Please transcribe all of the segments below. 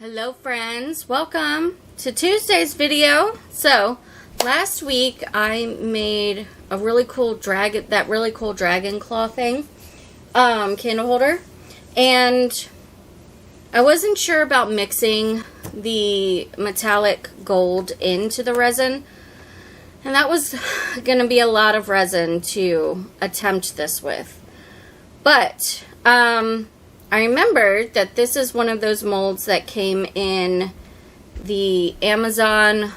Hello friends, welcome to Tuesday's video. So last week I made a really cool dragon claw thing, candle holder, and I wasn't sure about mixing the metallic gold into the resin, and that was going to be a lot of resin to attempt this with, but I remembered that this is one of those molds that came in the Amazon,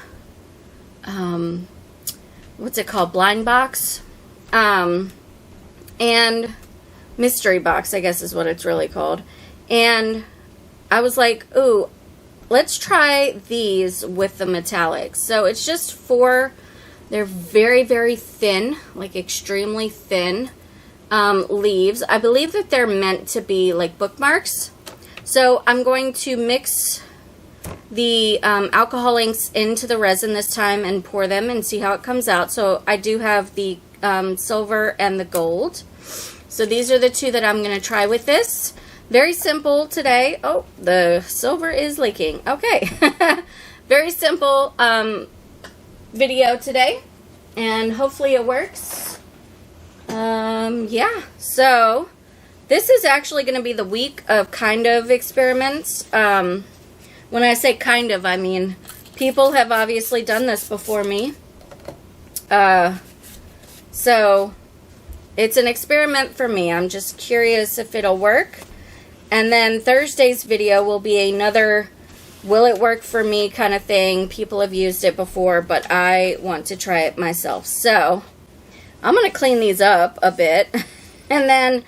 what's it called, blind box, and mystery box, I guess is what it's really called. And I was like, ooh, let's try these with the metallics. So it's just they're very, very thin, like extremely thin leaves. I believe that they're meant to be like bookmarks. So I'm going to mix the alcohol inks into the resin this time and pour them and see how it comes out. So I do have the silver and the gold. So these are the two that I'm going to try with this. Very simple today. Oh, the silver is leaking. Okay. Very simple video today, and hopefully it works. Yeah, so this is actually going to be the week of kind of experiments. When I say kind of, I mean people have obviously done this before me. So it's an experiment for me. I'm just curious if it'll work. And then Thursday's video will be another will it work for me kind of thing. People have used it before, but I want to try it myself. So I'm going to clean these up a bit, and then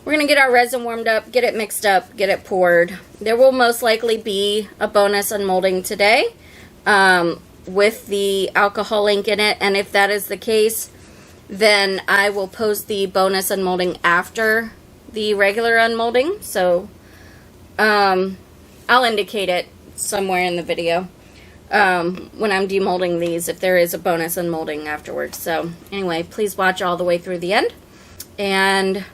we're going to get our resin warmed up, get it mixed up, get it poured. There will most likely be a bonus unmolding today with the alcohol ink in it, and if that is the case, then I will post the bonus unmolding after the regular unmolding. So I'll indicate it somewhere in the video. When I'm demolding these, if there is a bonus unmolding afterwards. So anyway, please watch all the way through the end. And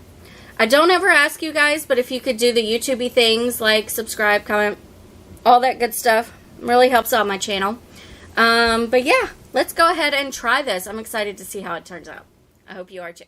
I don't ever ask you guys, but if you could do the YouTube-y things like subscribe, comment, all that good stuff, really helps out my channel. But yeah, let's go ahead and try this. I'm excited to see how it turns out. I hope you are too.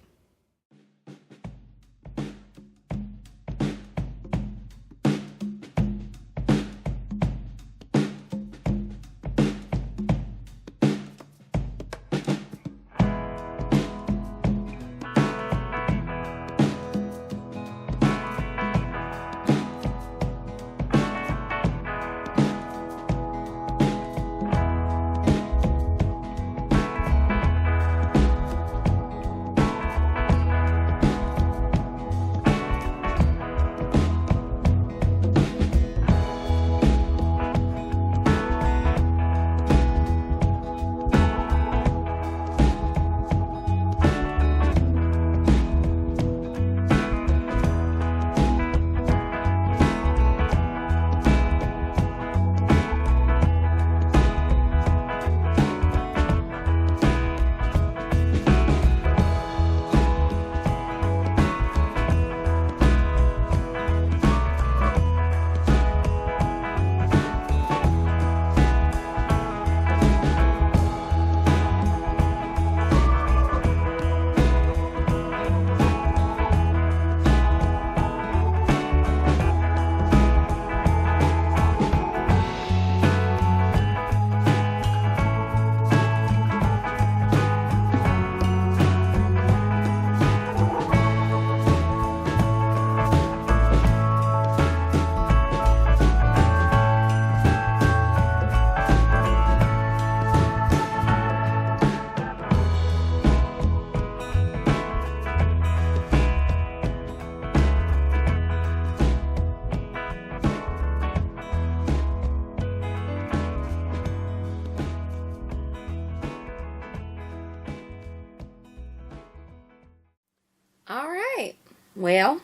Alright, well,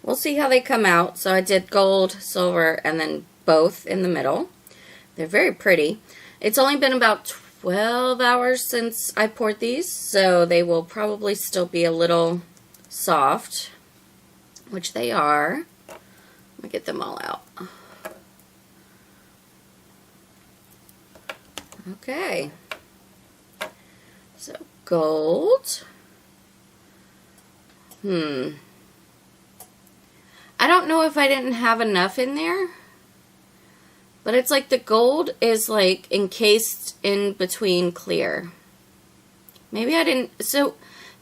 we'll see how they come out. So I did gold, silver, and then both in the middle. They're very pretty. It's only been about 12 hours since I poured these, so they will probably still be a little soft, which they are. Let me get them all out. Okay. So gold. I don't know if I didn't have enough in there. But it's like the gold is like encased in between clear. Maybe I didn't, so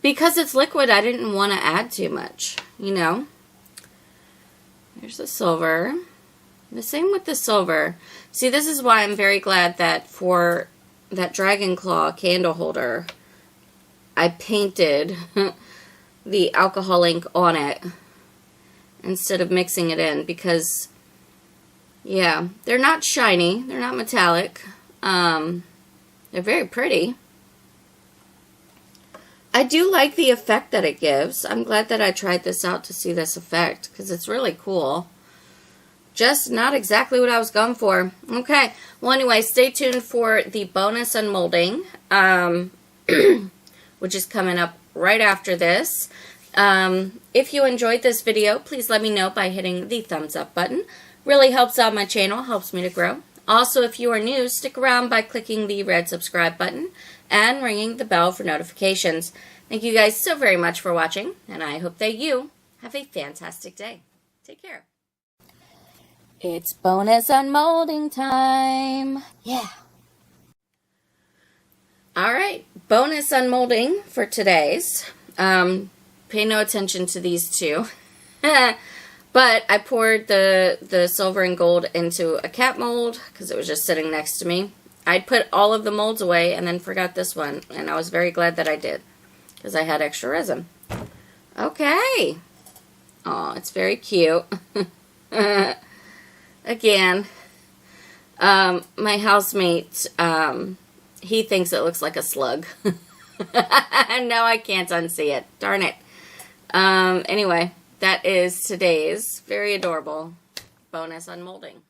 because it's liquid, I didn't want to add too much, you know. Here's the silver. The same with the silver. See, this is why I'm very glad that for that Dragon Claw candle holder, I painted the alcohol ink on it instead of mixing it in, because yeah, they're not shiny, they're not metallic, they're very pretty. I do like the effect that it gives. I'm glad that I tried this out to see this effect, because it's really cool. Just not exactly what I was going for. Okay, well anyway, stay tuned for the bonus unmolding, which is coming up right after this. If you enjoyed this video, please let me know by hitting the thumbs up button. Really helps out my channel, helps me to grow. Also, if you are new, stick around by clicking the red subscribe button and ringing the bell for notifications. Thank you guys so very much for watching, and I hope that you have a fantastic day. Take care. It's bonus unmolding time. Yeah. Alright, bonus unmolding for today's. Pay no attention to these two. But I poured the silver and gold into a cap mold because it was just sitting next to me. I'd put all of the molds away and then forgot this one. And I was very glad that I did because I had extra resin. Okay. Oh, it's very cute. Again, my housemate, he thinks it looks like a slug. No, I can't unsee it. Darn it. Anyway. That is today's very adorable bonus unmolding.